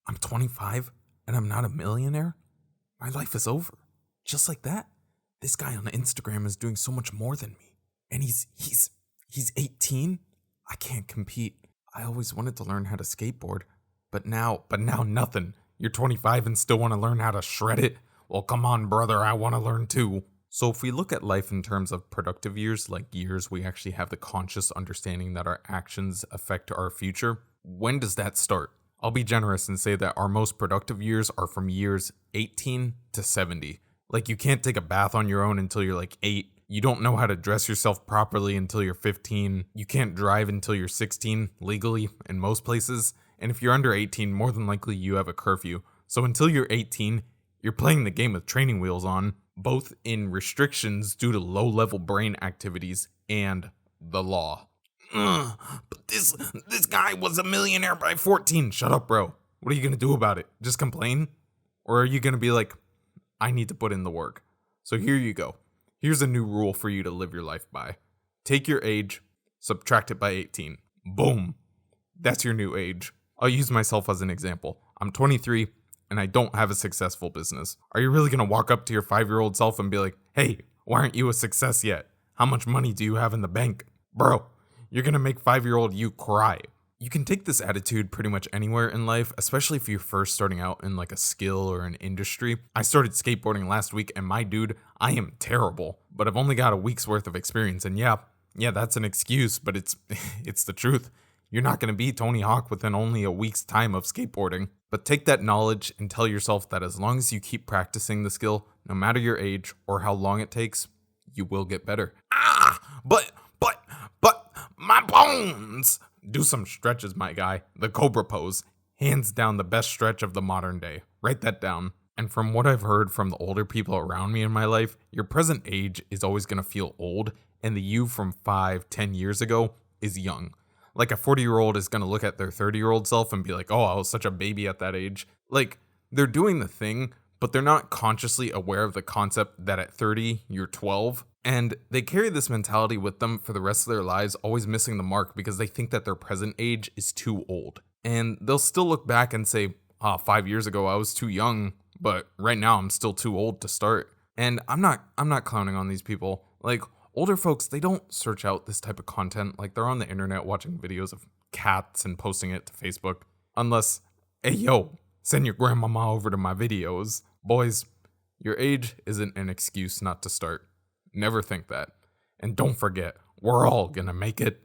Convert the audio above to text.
I'm 25 and I'm not a millionaire? My life is over. Just like that. This guy on Instagram is doing so much more than me. And he's 18? I can't compete. I always wanted to learn how to skateboard, but now nothing. You're 25 and still want to learn how to shred it? Well, come on, brother, I want to learn too. So if we look at life in terms of productive years, like years we actually have the conscious understanding that our actions affect our future, when does that start? I'll be generous and say that our most productive years are from years 18 to 70. Like, you can't take a bath on your own until you're like 8. You don't know how to dress yourself properly until you're 15. You can't drive until you're 16, legally, in most places. And if you're under 18, more than likely you have a curfew. So until you're 18, you're playing the game with training wheels on, both in restrictions due to low-level brain activities and the law. But this guy was a millionaire by 14. Shut up, bro. What are you gonna do about it? Just complain? Or are you gonna be like, I need to put in the work? So here you go. Here's a new rule for you to live your life by. Take your age, subtract it by 18. Boom. That's your new age. I'll use myself as an example. I'm 23 and I don't have a successful business. Are you really gonna walk up to your 5-year-old self and be like, hey, why aren't you a success yet? How much money do you have in the bank? Bro, you're gonna make 5-year-old you cry. You can take this attitude pretty much anywhere in life, especially if you're first starting out in like a skill or an industry. I started skateboarding last week and my dude, I am terrible, but I've only got a week's worth of experience. And yeah, that's an excuse, but it's the truth. You're not going to be Tony Hawk within only a week's time of skateboarding. But take that knowledge and tell yourself that as long as you keep practicing the skill, no matter your age or how long it takes, you will get better. But my bones! Do some stretches, my guy. The Cobra pose. Hands down the best stretch of the modern day. Write that down. And from what I've heard from the older people around me in my life, your present age is always going to feel old, and the you from 5-10 years ago is young. Like a 40-year-old is going to look at their 30-year-old self and be like, oh, I was such a baby at that age. Like, they're doing the thing, but they're not consciously aware of the concept that at 30, you're 12. And they carry this mentality with them for the rest of their lives, always missing the mark because they think that their present age is too old. And they'll still look back and say, 5 years ago I was too young, but right now I'm still too old to start. And I'm not clowning on these people. Like, older folks, they don't search out this type of content. Like, they're on the internet watching videos of cats and posting it to Facebook. Unless, hey yo, send your grandmama over to my videos. Boys, your age isn't an excuse not to start. Never think that. And don't forget, we're all gonna make it.